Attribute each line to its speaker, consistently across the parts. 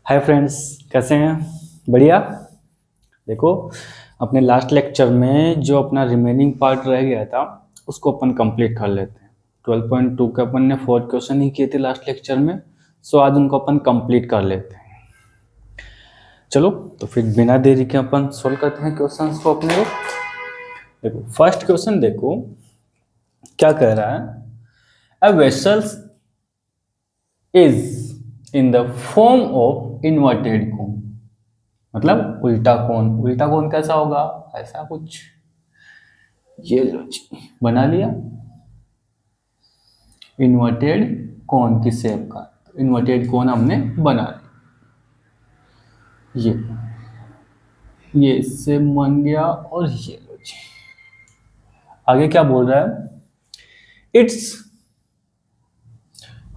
Speaker 1: Hi friends, कैसे हैं? बढ़िया। देखो, अपने लास्ट लेक्चर में जो अपना रिमेनिंग पार्ट रह गया था उसको अपन कंप्लीट कर लेते हैं। 12.2 के अपन ने 4 क्वेश्चन ही किए थे लास्ट लेक्चर में, सो आज उनको अपन कंप्लीट कर लेते हैं। चलो तो फिर बिना देरी के अपन सोल्व करते हैं क्वेश्चंस को अपने को। देखो फर्स्ट क्वेश्चन, देखो क्या कह रहा है। A vessels is in the form of inverted cone, मतलब उल्टा कोन। उल्टा कोन कैसा होगा? ऐसा कुछ। ये लो जी, बना लिया इन्वर्टेड कोन की शेप का। इन्वर्टेड कोन हमने बना लिया। ये इससे बन गया और ये लो जी। आगे क्या बोल रहा है? It's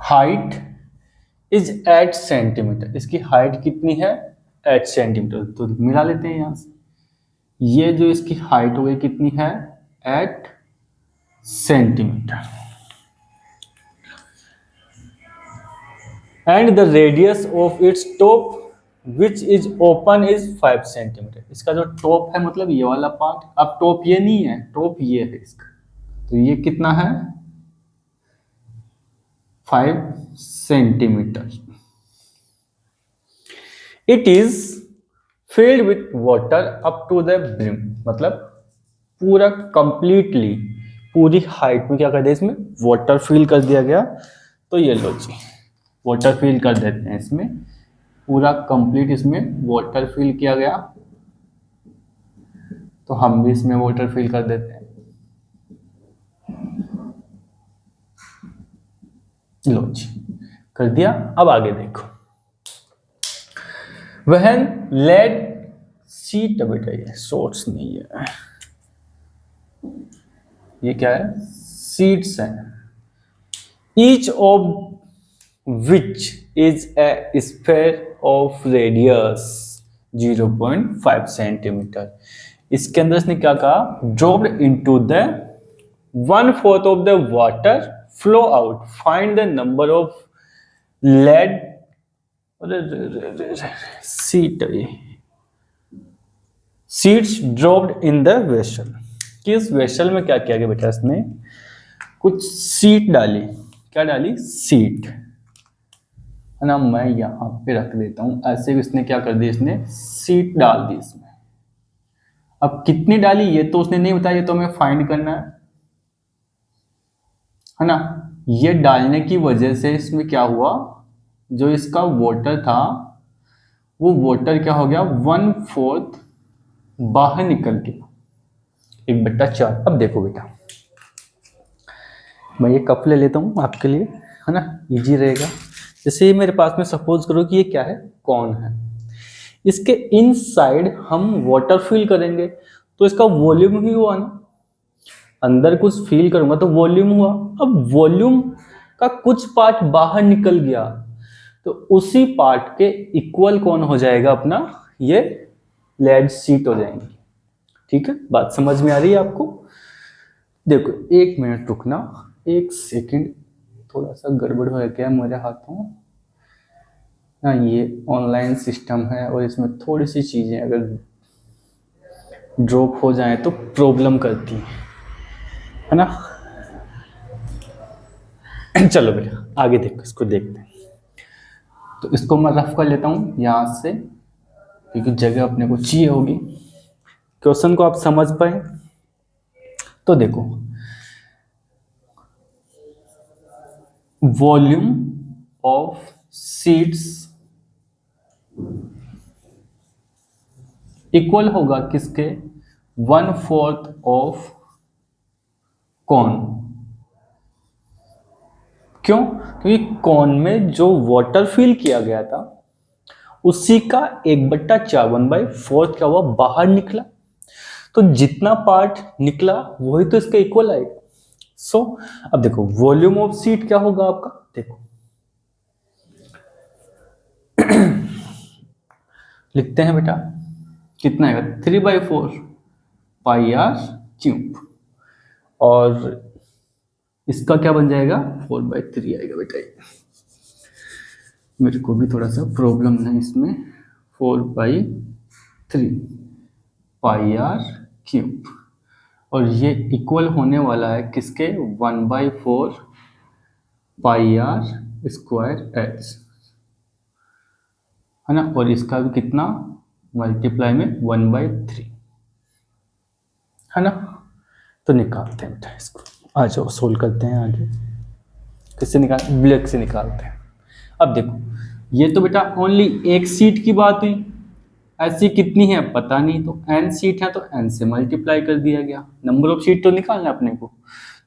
Speaker 1: height is 8 centimetre. इसकी हाइट कितनी है? 8 सेंटीमीटर। तो मिला लेते हैं यहां से। ये जो इसकी हाइट हो गई कितनी है? 8 centimetre. And the radius of its top which is open is 5 centimetre. इसका जो टॉप है मतलब ये वाला पार्ट, अब टॉप ये नहीं है, टॉप ये है इसका। तो ये कितना है? 5 centimetre. It is filled with water up to the brim, मतलब पूरा कंप्लीटली पूरी हाइट में क्या कर दिया, इसमें वाटर फिल कर दिया गया। तो ये लो जी, वाटर फिल कर देते हैं इसमें, पूरा कंप्लीट इसमें वाटर फिल किया गया। तो हम भी इसमें वाटर फिल कर देते हैं। लो जी, कर दिया। अब आगे देखो, वह लेड सीट, बेटा ये शॉर्ट्स नहीं है, ये क्या है? सीट्स है। Each of which is a sphere of radius 0.5 centimetre. इसके अंदर इसने क्या कहा? Dropped into the 1/4 of the water flow out, find the number of lead shots dropped in the vessel. किस वेसल में क्या किया गया बेटा? इसने कुछ सीट डाली। क्या डाली? सीट है ना। मैं यहां पे रख देता हूं ऐसे। इसने क्या कर दिया? इसने सीट डाल दी इसमें। अब कितनी डाली ये तो उसने नहीं बताया, ये तो हमें फाइंड करना है ना। ये डालने की वजह से इसमें क्या हुआ, जो इसका वाटर था वो वाटर क्या हो गया? 1/4 बाहर निकल के 1/4। अब देखो बेटा, मैं ये कप ले लेता हूँ आपके लिए, है ना, इजी रहेगा। जैसे मेरे पास में सपोज करो कि ये क्या है? कॉर्न है। इसके इनसाइड हम वाटर फिल करेंगे तो इसका वॉल्यूम ही हुआ ना। अंदर कुछ फील करूंगा तो वॉल्यूम हुआ। अब वॉल्यूम का कुछ पार्ट बाहर निकल गया तो उसी पार्ट के इक्वल कौन हो जाएगा? अपना ये लेड सीट हो जाएंगी। ठीक है, बात समझ में आ रही है आपको? देखो 1 मिनट रुकना, 1 सेकंड, थोड़ा सा गड़बड़ हो गया मेरे हाथों ना। ये ऑनलाइन सिस्टम है और इसमें थोड़ी सी चीजें अगर ड्रॉप हो जाए तो प्रॉब्लम करती है ना। चलो भैया आगे देखो, इसको देखते हैं। तो इसको मैं रफ कर लेता हूं यहां से, क्योंकि जगह अपने को चाहिए होगी। क्वेश्चन को आप समझ पाए तो देखो, वॉल्यूम ऑफ सीड्स इक्वल होगा किसके? 1/4 ऑफ कॉर्न। क्यों? क्योंकि कॉर्न में जो वाटर फिल किया गया था उसी का 1/4 1/4 क्या हुआ? बाहर निकला। तो जितना पार्ट निकला वही तो इसका इक्वल आएगा। सो अब देखो वॉल्यूम ऑफ सीट क्या होगा आपका? देखो लिखते हैं बेटा, कितना आएगा? 3/4 पाई आर क्यूब। और इसका क्या बन जाएगा? 4/3 आएगा बेटा। मेरे को भी थोड़ा सा प्रॉब्लम है इसमें। 4/3 पाई आर क्यूब, और ये इक्वल होने वाला है किसके, 1/4 पाई आर स्क्वायर एच, है ना। और इसका भी कितना, मल्टीप्लाई में 1/3, है ना। तो निकालते हैं बेटा इसको, आ जाओ सोल्व करते हैं आगे। किससे निकाल, ब्लैक से निकालते हैं। अब देखो, ये तो बेटा ओनली एक सीट की बात हुई, ऐसी कितनी है पता नहीं, तो n सीट है तो n से मल्टीप्लाई कर दिया गया। नंबर ऑफ सीट तो निकालना है अपने को,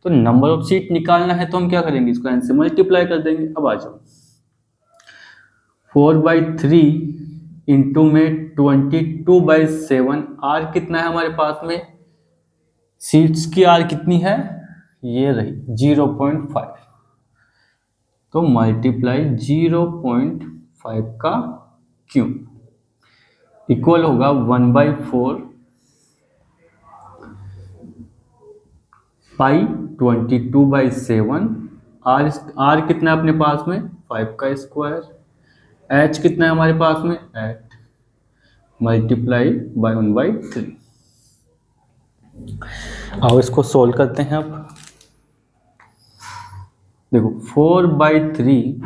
Speaker 1: तो नंबर ऑफ सीट निकालना है तो हम क्या करेंगे, इसको n से मल्टीप्लाई कर देंगे। अब आ जाओ, 4/3 इंटू में 22/7, आर कितना है हमारे पास में, सीट्स की आर कितनी है, ये रही 0.5, तो मल्टीप्लाई 0.5 का क्यूब इक्वल होगा 1/4 पाई 22/7, आर कितना है अपने पास में, 5 का स्क्वायर, एच कितना है हमारे पास में 8, मल्टीप्लाई बाय 1/3। आओ इसको सोल्व करते हैं। अब देखो 4/3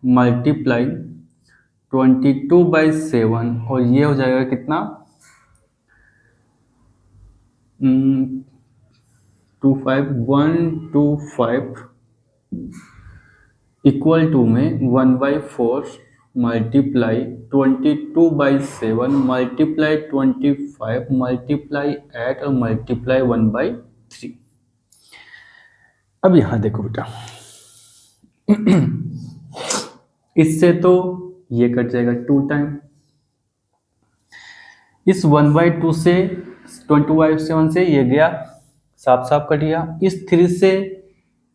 Speaker 1: मल्टीप्लाई 22/7, और ये हो जाएगा कितना, 125 इक्वल टू में 1/4 मल्टीप्लाई 22/7 मल्टीप्लाई 25 मल्टीप्लाई 8 और मल्टीप्लाई 1/3। अब यहां देखो बेटा, इससे तो ये कट जाएगा 2 टाइम, इस 1/2 से 22/7 से ये गया, साफ साफ कट गया। इस 3 से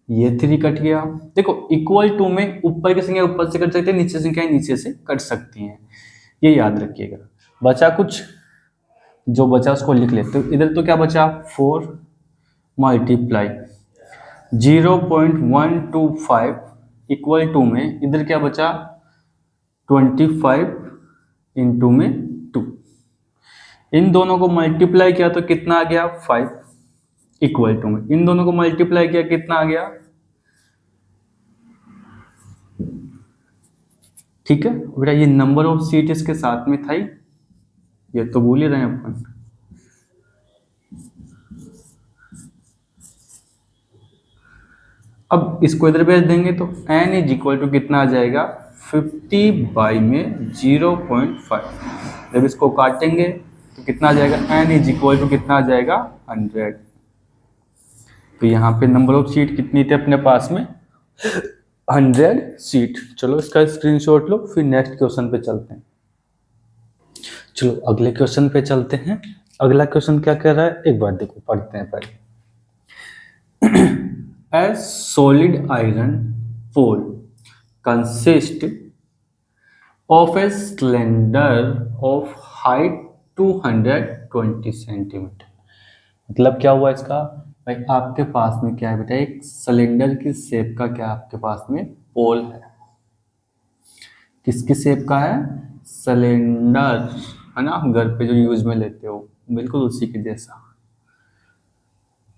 Speaker 1: ये 3 कट गया। देखो इक्वल टू में ऊपर की संख्या ऊपर से कट सकते हैं, नीचे संख्या नीचे से कट सकती हैं, ये याद रखिएगा। बचा कुछ, जो बचा उसको लिख लेते हो। इधर तो क्या बचा, 4 मल्टीप्लाई 0.125 इक्वल टू में इधर क्या बचा, 25 इंटू में 2, इन दोनों को मल्टीप्लाई किया तो कितना आ गया, 5 इक्वल टू में इन दोनों को मल्टीप्लाई किया कितना आ गया, ठीक है बेटा। ये नंबर ऑफ सीट इसके साथ में था ही, ये तो भूल ही रहे हैं अपन। अब इसको इधर भेज देंगे तो n इज इक्वल टू कितना आ जाएगा, 50 बाई में 0.5। जब इसको काटेंगे तो कितना आ जाएगा, n इज इक्वल टू कितना आ जाएगा, 100। तो यहाँ पे नंबर ऑफ सीट कितनी थी अपने पास में, 100 सीट। चलो इसका स्क्रीनशॉट लो, फिर नेक्स्ट क्वेश्चन पे चलते हैं। चलो अगले क्वेश्चन पे चलते हैं। अगला क्वेश्चन क्या कह रहा है, एक बार देखो, पढ़ते हैं पहले। A solid iron pole consists of a cylinder of height 220 centimetre. मतलब क्या हुआ इसका, भाई आपके पास में क्या है बेटा, एक सिलेंडर की शेप का क्या आपके पास में पोल है। किसकी शेप का है, सिलेंडर, है ना, घर पे जो यूज में लेते हो, बिल्कुल उसी के जैसा।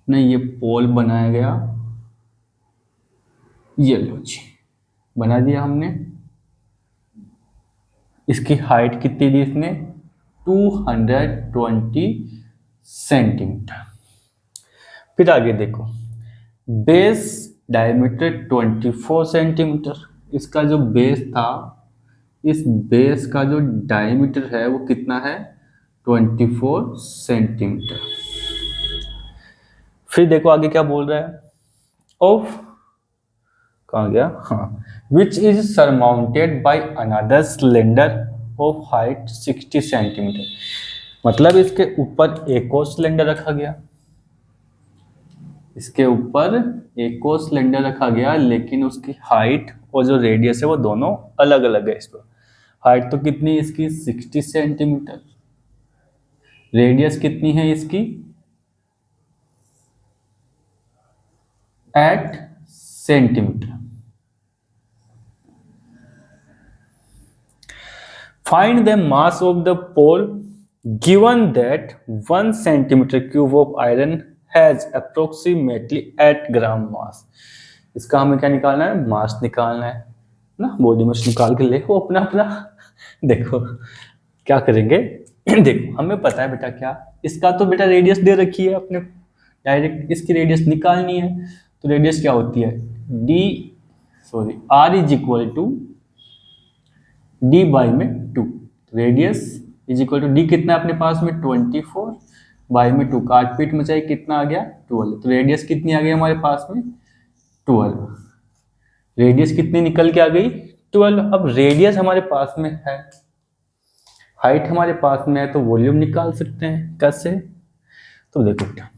Speaker 1: नहीं, ये पोल बनाया गया, ये लो जी बना दिया हमने। इसकी हाइट कितनी दी इसने, 220 सेंटीमीटर। फिर आगे देखो, बेस डायमीटर 24 सेंटीमीटर। इसका जो बेस था, इस बेस का जो डायमीटर है वो कितना है, 24 सेंटीमीटर। फिर देखो आगे क्या बोल रहा है, ऑफ, कहाँ गया, हाँ, which is surmounted by another cylinder of height 60 centimetre. मतलब इसके ऊपर एक और सिलेंडर रखा गया, इसके ऊपर एक और सिलेंडर रखा गया, लेकिन उसकी हाइट और जो रेडियस है वो दोनों अलग अलग है। इस पर हाइट तो कितनी इसकी, 60 सेंटीमीटर, रेडियस कितनी है इसकी, 8 centimetre. Find the mass of the pole given that 1 centimetre cube of iron has approximately 8 gram mass. इसका हमें क्या निकालना है, मास निकालना है ना। बॉडी मास निकाल के देखो अपना अपना। देखो क्या करेंगे देखो हमें पता है बेटा क्या, इसका तो बेटा रेडियस दे रखी है अपने, डायरेक्ट इसकी रेडियस निकालनी है। तो रेडियस क्या होती है, r is equal to d by में 2। Radius is equal to d कितना है अपने पास में 24 बाई में 2, काट पीट मचाई कितना आ गया 12। तो रेडियस कितनी आ गई हमारे पास में 12। रेडियस कितनी निकल के आ गई 12। अब रेडियस हमारे पास में है, हाइट हमारे पास में है, तो वॉल्यूम निकाल सकते हैं। कैसे, तो देखो बेटा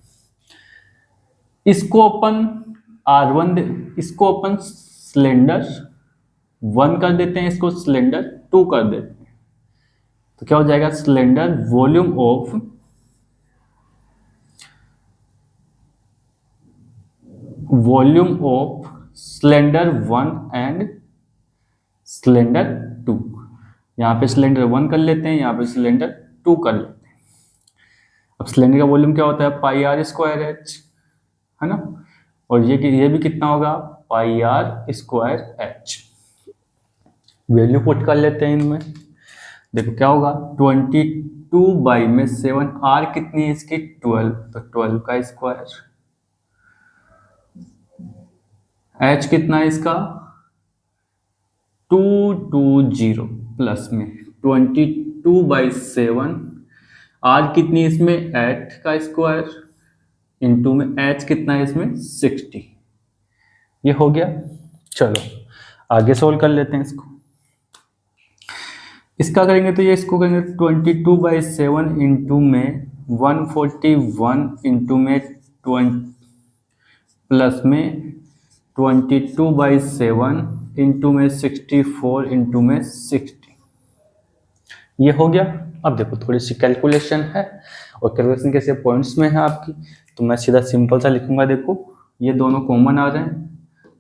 Speaker 1: इसको अपन R1 इसको अपन सिलेंडर 1 कर देते हैं, इसको सिलेंडर 2 कर देते हैं। तो क्या हो जाएगा, cylinder volume of cylinder 1 and cylinder 2। यहाँ पे सिलेंडर 1 कर लेते हैं, यहाँ पे सिलेंडर 2 कर लेते हैं। अब सिलेंडर का वॉल्यूम क्या होता है पाई आर स्क्वायर एच, है ना, और ये भी कितना होगा pi r square h. Value put कर लेते हैं इनमें। देखो क्या होगा 22 बाई में 7, आर कितनी है इसकी 12, तो 12 का स्क्वायर, एच कितना है इसका 220 प्लस में 22 बाई 7, आर कितनी है इसमें 8 का स्क्वायर इंटू में एच कितना है इसमें 60। ये हो गया। चलो आगे सोल्व कर लेते हैं इसको। इसका करेंगे तो ये इसको करेंगे 22 बाई 7 इंटू में 141 इंटू में 20 प्लस में 22 बाई 7 इंटू में 64 इंटू में 60। ये हो गया। अब देखो थोड़ी सी कैलकुलेशन है, और कैलकुलेशन कैसे पॉइंट्स में है आपकी, तो मैं सीधा सिंपल सा लिखूंगा। देखो ये दोनों कॉमन आ रहे हैं,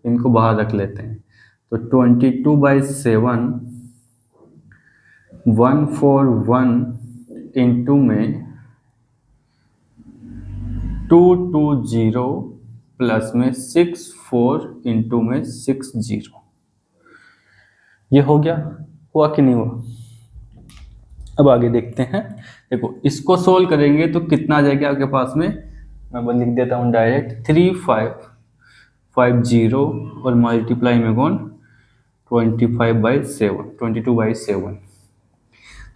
Speaker 1: इनको बाहर रख लेते हैं। तो 22 बाई 7 141 इंटू में 220 प्लस में 64 इंटू में 60। ये हो गया, हुआ कि नहीं हुआ। अब आगे देखते हैं। देखो इसको सोल्व करेंगे तो कितना आ जाएगा आपके पास में, मैं लिख देता हूँ डायरेक्ट 3550 और मल्टीप्लाई में कौन 25 बाई 7 22 बाई 7।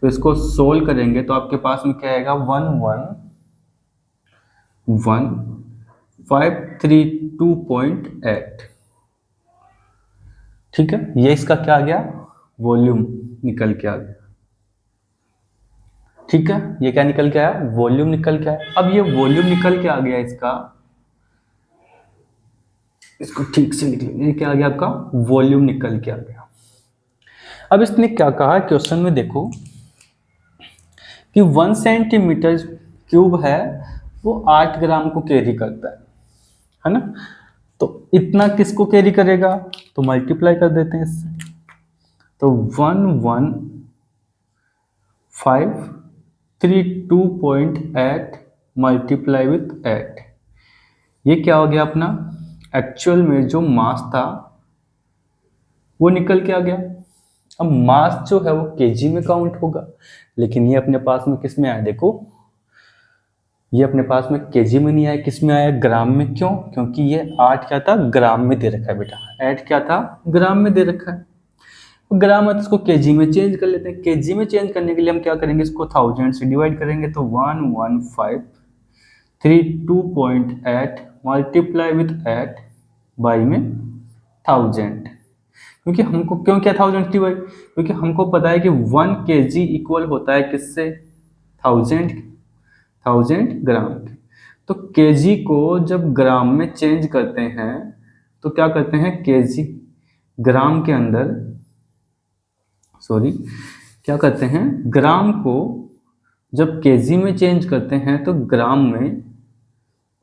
Speaker 1: तो इसको सोल्व करेंगे तो आपके पास में क्या आएगा 111,532.8। ठीक है, ये इसका क्या आ गया वॉल्यूम निकल के आ गया। ठीक है, ये क्या निकल के आया वॉल्यूम निकल के आया। अब ये वॉल्यूम निकल के आ गया इसका, इसको ठीक से लिख लीजिए, क्या आ गया आपका वॉल्यूम निकल के आ गया। अब इसने क्या कहा क्वेश्चन में, देखो कि 1 सेंटीमीटर क्यूब है वो 8 ग्राम को कैरी करता है ना। तो इतना किसको कैरी करेगा, तो मल्टीप्लाई कर देते हैं इससे। तो 11532.8 मल्टीप्लाई विथ 8, ये क्या हो गया अपना एक्चुअल में जो मास था वो निकल के आ गया। अब मास जो है वो केजी में काउंट होगा, लेकिन ये अपने पास में किस में आया, देखो ये अपने पास में केजी में नहीं आया, किस में आया ग्राम में। क्यों, क्योंकि ये 8 क्या था ग्राम में दे रखा है बेटा, 8 क्या था ग्राम में दे रखा है। ग्राम है तो इसको केजी में चेंज कर लेते हैं। केजी में चेंज करने के लिए हम क्या करेंगे, इसको 1000 से डिवाइड करेंगे। तो 11532.8 मल्टीप्लाई विथ 8 बाई में 1000। क्योंकि हमको क्यों क्या 1000 डिवाइड, क्योंकि हमको पता है कि 1 केजी इक्वल होता है किससे 1000 ग्राम के। तो केजी को जब ग्राम में चेंज करते हैं तो क्या करते हैं, केजी ग्राम के अंदर क्या करते हैं, ग्राम को जब केजी में चेंज करते हैं तो ग्राम में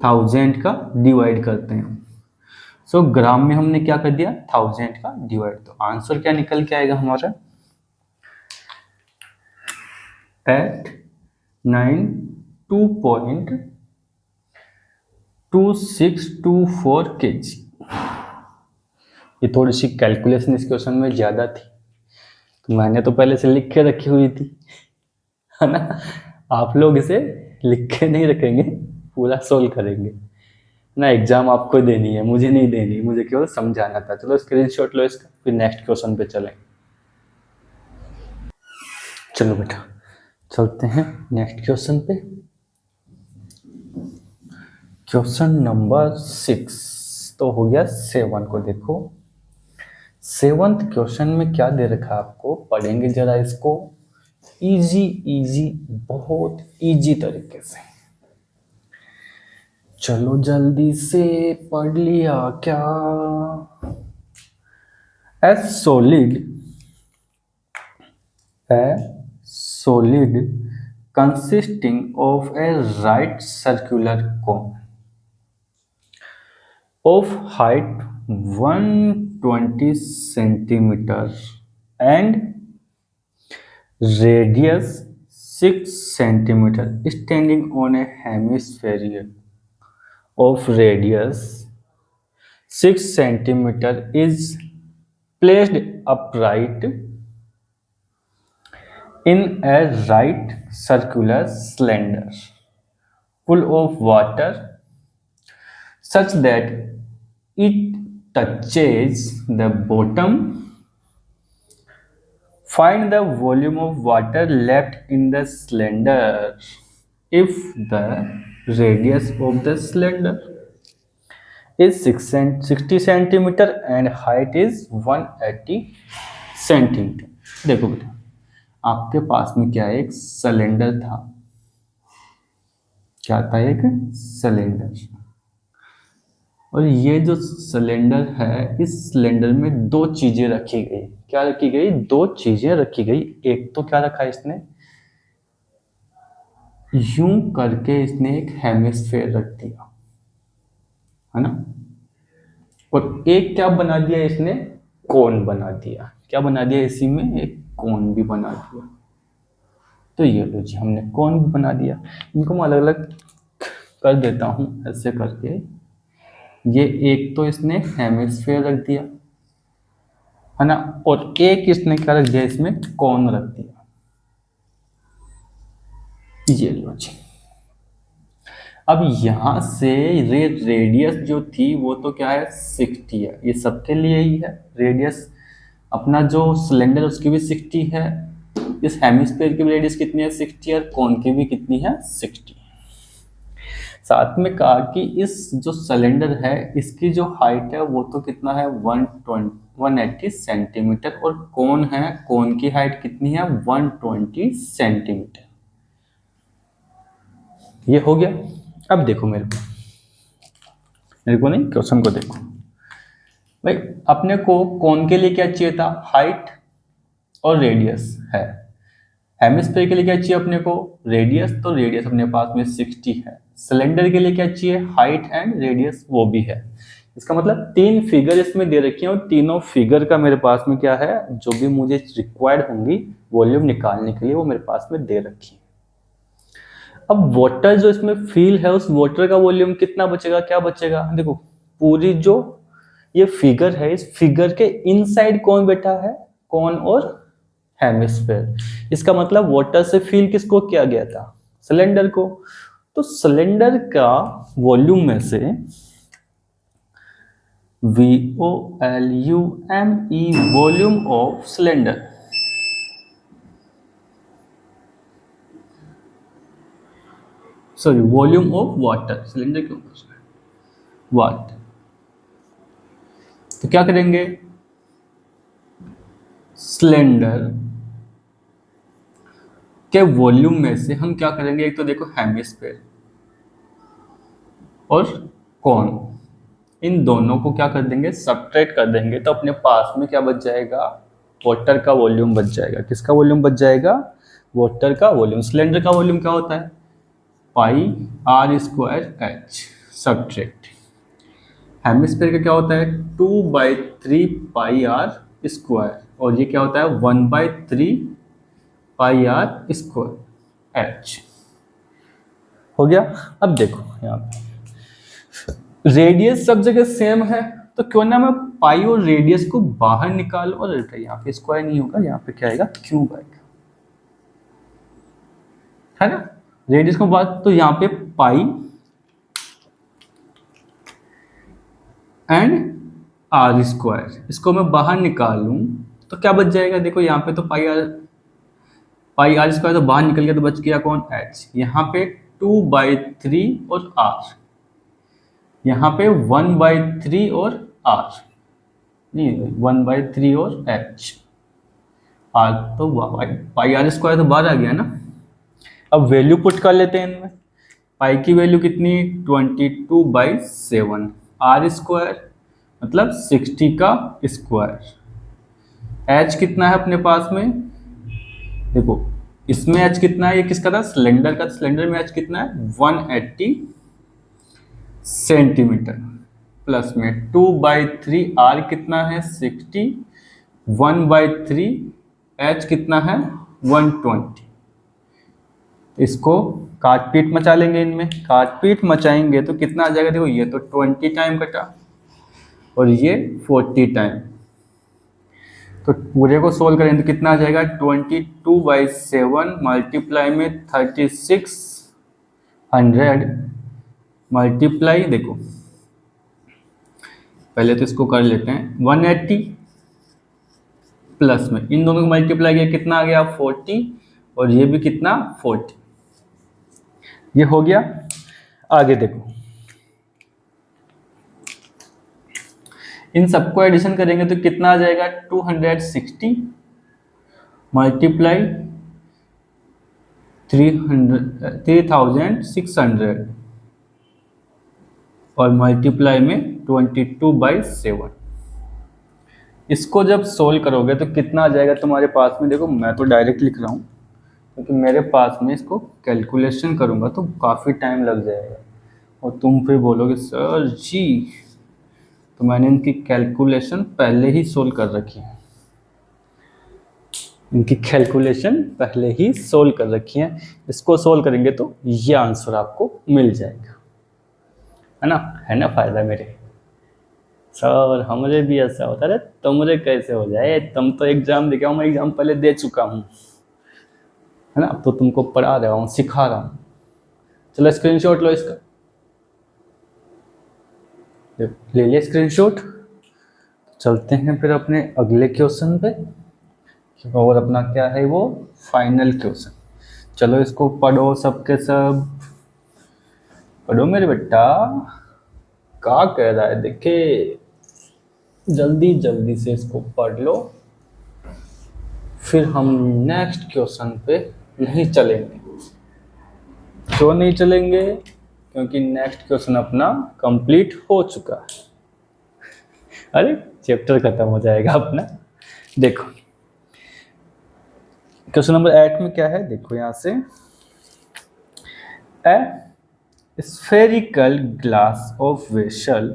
Speaker 1: 1000 का डिवाइड करते हैं। सो ग्राम में हमने क्या कर दिया 1000 का डिवाइड। तो आंसर क्या निकल के आएगा हमारा, एट 92.2624 kg। ये थोड़ी सी कैलकुलेशन इस क्वेश्चन में ज़्यादा थी, तो मैंने तो पहले से लिख के रखी हुई थी, है ना। आप लोग इसे लिख के नहीं रखेंगे, पूरा सोल्व करेंगे ना। एग्जाम आपको देनी है, मुझे नहीं देनी, मुझे केवल समझाना था। चलो स्क्रीनशॉट लो इसका, फिर नेक्स्ट क्वेश्चन पे चलें। चलो बेटा चलते हैं नेक्स्ट क्वेश्चन पे। क्वेश्चन नंबर 6 तो हो गया। 7 को देखो। 7th क्वेश्चन में क्या दे रखा है आपको, पढ़ेंगे जरा इसको। इजी इजी, बहुत इजी तरीके से। चलो जल्दी से पढ़ लिया क्या। ए solid consisting of a right circular cone of height 120 centimeter and radius 6 centimeter standing on a hemisphere of radius 6 centimeter is placed upright in a right circular cylinder full of water such that it touches the bottom. Find the volume of water left in the cylinder if the radius of the cylinder is 60 centimeter and height is 180 centimeter. देखो बेटा, आपके पास में क्या है, एक cylinder था। क्या था, एक सिलेंडर। और ये जो सिलेंडर है, इस सिलेंडर में दो चीजें रखी गई। क्या रखी गई, दो चीजें रखी गई। एक तो क्या रखा इसने, यूं करके इसने एक हेमिस्फेयर रख दिया, है ना। और एक क्या बना दिया इसने, कोन बना दिया। क्या बना दिया, इसी में एक कोन भी बना दिया। तो ये लो जी, हमने कोन भी बना दिया। इनको मैं अलग अलग कर देता हूं ऐसे करके। ये एक तो इसने हेमिस्फेयर रख दिया, है ना, और एक इसने क्या रख दिया, इसमें कोन रख दिया। ये लो जी। अब यहां से रेडियस जो थी वो तो क्या है, 60 है। ये सबके लिए ही है रेडियस। अपना जो सिलेंडर उसकी भी 60 है, इस हेमिस्फीयर की रेडियस कितनी है, 60, और कोन की भी कितनी है, 60। साथ में कहा कि इस जो सिलेंडर है इसकी जो हाइट है वो तो कितना है, 180 सेंटीमीटर, और कोन है, कोन की हाइट कितनी है, 120 सेंटीमीटर। ये हो गया। अब देखो मेरे को नहीं, क्वेश्चन को देखो भाई। अपने को कोन के लिए क्या चाहिए था, हाइट और रेडियस है। हेमिस्फीयर के लिए क्या चाहिए अपने को, रेडियस। तो रेडियस अपने पास में 60 है। सिलेंडर के लिए क्या चाहिए, हाइट एंड रेडियस, वो भी है। इसका मतलब 3 फिगर इसमें दे रखी हैं, और तीनों फिगर का मेरे पास में क्या है, जो भी मुझे रिक्वायर्ड होंगी वॉल्यूम निकालने के लिए, वो मेरे पास में दे रखी है। अब वाटर जो इसमें फील है, उस वाटर का वॉल्यूम कितना बचेगा, क्या बचेगा, देखो पूरी जो ये फिगर है, इस फिगर के इनसाइड कौन बैठा है, कौन और हेमिस्फीयर। इसका मतलब वाटर से फील किसको किया गया था, सिलेंडर को। तो सिलेंडर का वॉल्यूम में से VOLUME, volume of cylinder, sorry volume of water, cylinder क्यों पूछ रहा है, वाटर। तो क्या करेंगे, सिलेंडर के वॉल्यूम में से हम क्या करेंगे, एक तो देखो हेमिस्फीयर और कौन, इन दोनों को क्या कर देंगे, सब्ट्रैक्ट कर देंगे। तो अपने पास में क्या बच जाएगा, वाटर का वॉल्यूम बच जाएगा। किसका वॉल्यूम बच जाएगा, वाटर का वॉल्यूम। सिलेंडर का वॉल्यूम क्या होता है, πr²h, सब्ट्रैक्ट। हेमिस्फीयर का क्या होता है, 2/3 πr², और ये क्या होता है, 1/3 πr²। h हो गया। अब देखो यहाँ पे रेडियस सब जगह सेम है, तो क्यों ना मैं पाई और रेडियस को बाहर निकालो, और यहाँ पे स्क्वायर नहीं होगा, यहाँ पे क्या आएगा क्यूब आएगा, है ना। रेडियस को बात, तो यहाँ पे पाई एंड आर स्क्वायर, इसको मैं बाहर निकालूं तो क्या बच जाएगा, देखो यहाँ पे तो पाई आर स्क्वायर तो बाहर निकल गया, तो बच गया कौन, h। यहाँ पे 2/3 और r, यहाँ पे 1/3 और r, नहीं 1/3 और h, r तो पाई आर स्क्वायर तो बाहर आ गया ना। अब वैल्यू पुट कर लेते हैं इनमें। पाई की वैल्यू कितनी, 22/7, आर स्क्वायर मतलब 60 का स्क्वायर, h कितना है अपने पास में, देखो इसमें h कितना है, ये किसका था, सिलेंडर का, सिलेंडर में h कितना है 180 सेंटीमीटर, प्लस में 2/3 r कितना है 60, 1/3 h कितना है 120। इसको काट पीट मचा लेंगे, इनमें काट पीट मचाएंगे तो कितना आ जाएगा, देखो ये तो 20 टाइम कटा और ये 40 टाइम, तो पूरे को सोल्व करें तो कितना आ जाएगा, 22/7 मल्टीप्लाई में 3600 मल्टीप्लाई, देखो पहले तो इसको कर लेते हैं 180 प्लस में इन दोनों को मल्टीप्लाई किया कितना आ गया 40, और ये भी कितना 40, ये हो गया। आगे देखो इन सबको एडिशन करेंगे तो कितना आ जाएगा 260 मल्टीप्लाई 3600 और मल्टीप्लाई में 22/7। इसको जब सोल्व करोगे तो कितना आ जाएगा तुम्हारे पास में, देखो मैं तो डायरेक्ट लिख रहा हूँ क्योंकि मेरे पास में इसको कैलकुलेशन करूँगा तो काफ़ी टाइम लग जाएगा, और तुम फिर बोलोगे सर जी, तो मैंने इनकी कैलकुलेशन पहले ही सोल्व कर रखी है, इनकी कैलकुलेशन पहले ही सोल्व कर रखी है, इसको सोल्व करेंगे तो ये आंसर आपको मिल जाएगा, है ना फायदा मेरे। सर हमारे भी ऐसा होता है, तुमरे कैसे हो जाए, तुम तो एग्जाम देके आओ, मैं एग्जाम पहले दे चुका हूँ, है ना, अब तो तुमको पढ़ा रहा हूँ, सिखा रहा हूँ। चलो स्क्रीनशॉट लो इसका, ले लिया स्क्रीनशॉट। चलते हैं फिर अपने अगले क्वेश्चन पे, और अपना क्या है वो फाइनल क्वेश्चन। चलो इसको पढ़ो, सबके सब पढ़ो मेरे बेटा, क्या कह रहा है देखे, जल्दी जल्दी से इसको पढ़ लो, फिर हम नेक्स्ट क्वेश्चन पे नहीं चलेंगे। क्यों नहीं चलेंगे, क्योंकि नेक्स्ट क्वेश्चन अपना कंप्लीट हो चुका है, अरे चैप्टर खत्म हो जाएगा अपना। देखो क्वेश्चन नंबर 8 में क्या है, देखो यहां से, ए spherical glass of vessel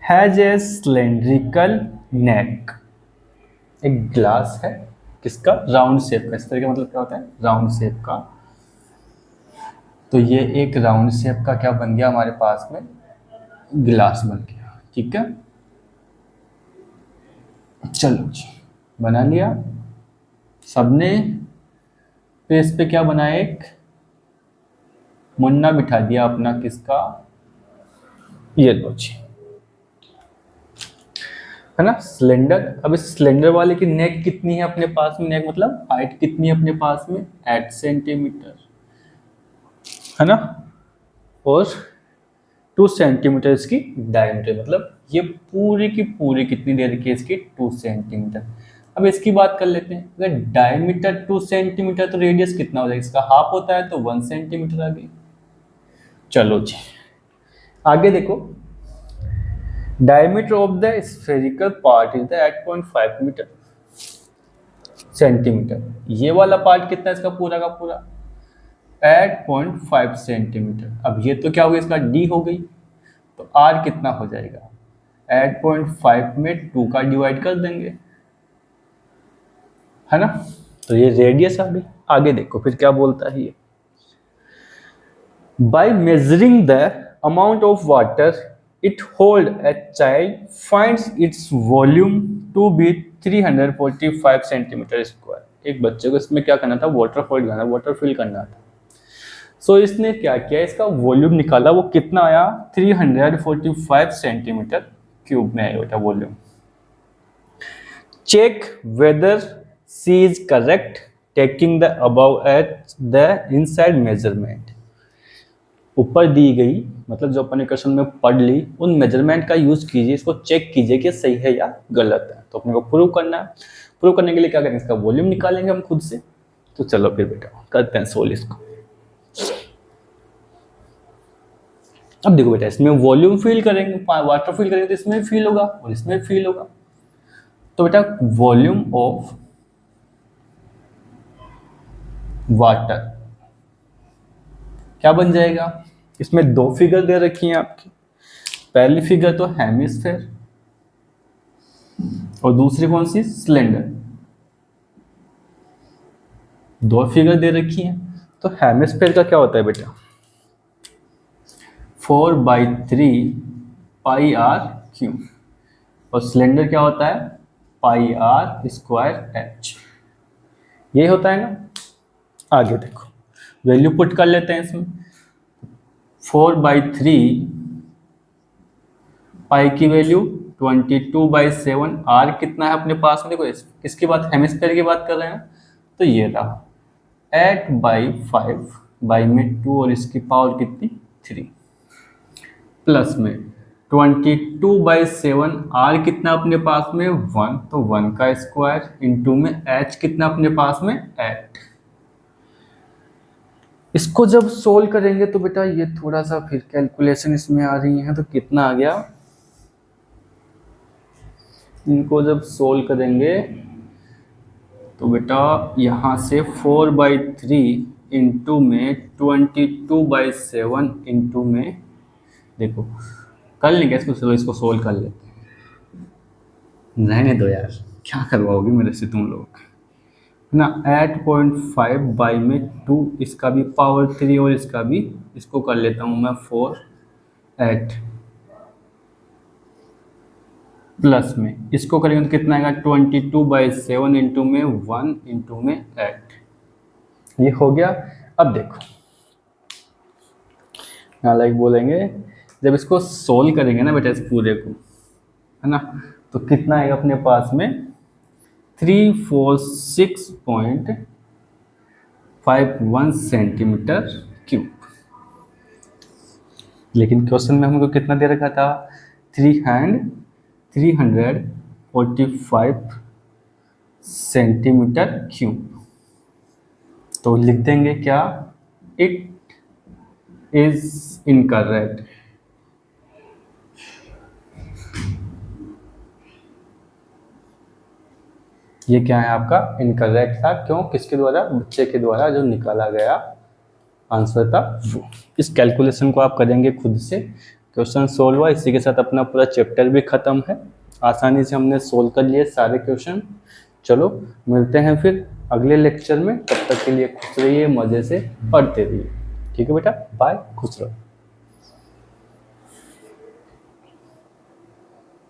Speaker 1: has a cylindrical neck। एक ग्लास है किसका, राउंड शेप का, इस तरह का मतलब क्या होता है राउंड शेप का, तो ये एक राउंड शेप का क्या बन गया हमारे पास में, ग्लास बन गया, ठीक है। चलो जी बना लिया सबने, पेज पे क्या बनाया, एक मुन्ना बिठा दिया अपना, किसका, ये लो जी, है ना सिलेंडर। अब इस सिलेंडर वाले की नेक कितनी है अपने पास में, नेक मतलब हाइट कितनी है अपने पास में 8 सेंटीमीटर, है ना, और 2 सेंटीमीटर इसकी डायमीटर, मतलब ये पूरी की पूरी कितनी दे रखी है इसकी 2 सेंटीमीटर। अब इसकी बात कर लेते हैं, अगर डायमीटर 2 सेंटीमीटर तो रेडियस कितना हो जाएगा, इसका हाफ होता है तो 1 सेंटीमीटर आ गई। चलो जी आगे देखो, diameter of the spherical part is the 8.5 metre centimetre, ये वाला पार्ट कितना है इसका पूरा का पूरा 8.5 सेंटीमीटर। अब ये तो क्या हो गया, इसका d हो गई, तो r कितना हो जाएगा, 8.5 में 2 का डिवाइड कर देंगे, है ना, तो ये रेडियस आ गई। आगे देखो फिर क्या बोलता है ये। By measuring the amount of water it hold a child finds its volume to be 345 centimetre square. एक बच्चे को इसमें क्या करना था, वाटर होल्ड करना, वाटर फिल करना था। सो इसने क्या किया, इसका वॉल्यूम निकाला, वो कितना आया 345 सेंटीमीटर क्यूब में आया बेटा volume. Check whether she is correct taking the above at the inside measurement. ऊपर दी गई मतलब जो अपने क्वेश्चन में पढ़ ली उन मेजरमेंट का यूज कीजिए, इसको चेक कीजिए कि सही है या गलत है। तो अपने को प्रूव करना है, प्रूव करने के लिए क्या करेंगे, इसका वॉल्यूम निकालेंगे हम खुद से। तो चलो फिर बेटा करते हैं सोल्व इसको। अब देखो बेटा इसमें वॉल्यूम फिल करेंगे, वाटर फिल करेंगे तो इसमें फिल होगा और इसमें फिल होगा। तो बेटा वॉल्यूम ऑफ वाटर क्या बन जाएगा, इसमें दो फिगर दे रखी हैं आपकी। पहली फिगर तो हेमिस्फेयर और दूसरी कौन सी, सिलेंडर। दो फिगर दे रखी हैं। तो हेमिस्फेयर का क्या होता है बेटा 4/3 पाई आर क्यू और सिलेंडर क्या होता है पाई आर स्क्वायर एच। ये होता है ना। आगे देखो वैल्यू पुट कर लेते हैं इसमें। 4/3 पाई की वैल्यू 22/7, आर कितना है अपने पास में, देखो किसकी बात, हेमिस्फीयर की बात कर रहे हैं। तो ये रहा 8/5 बाई में 2 और इसकी पावर कितनी 3 प्लस में 22/7, आर कितना अपने पास में 1, तो 1 का स्क्वायर इंटू में एच कितना अपने पास में 8। इसको जब सोल्व करेंगे तो बेटा ये थोड़ा सा फिर कैलकुलेशन इसमें आ रही है, तो कितना आ गया, इनको जब सोल्व करेंगे तो बेटा यहाँ से 4/3 इंटू में 22/7 इंटू में, देखो कर लेंगे इसको सोल्व कर लेते हैं। रहने दो यार, क्या करवाओगे मेरे से तुम लोग, है ना। 8.5 बाई में 2, इसका भी पावर 3 और इसका भी, इसको कर लेता हूँ मैं 4 8 प्लस में इसको करेंगे तो कितना आएगा 22/7 इंटू में 1 इंटू में 8। ये हो गया। अब देखो यहाँ लाइक बोलेंगे जब इसको सोल्व करेंगे ना बेटा इस पूरे को, है ना, तो कितना आएगा अपने पास में 346.51 सेंटीमीटर क्यूब। लेकिन क्वेश्चन में हमको कितना दे रखा था 345 सेंटीमीटर क्यूब। तो लिख देंगे क्या, इट इज इनकरेक्ट। ये क्या है आपका इनकरेक्ट था, क्यों, किसके द्वारा, बच्चे के द्वारा जो निकाला गया आंसर था वो। इस कैलकुलेशन को आप करेंगे खुद से। क्वेश्चन सोल्व हुआ, इसी के साथ अपना पूरा चैप्टर भी खत्म है। आसानी से हमने सोल्व कर लिए सारे क्वेश्चन। चलो मिलते हैं फिर अगले लेक्चर में, तब तक के लिए खुश रहिए, मज़े से पढ़ते रहिए। ठीक है बेटा, बाय, खुश रहो।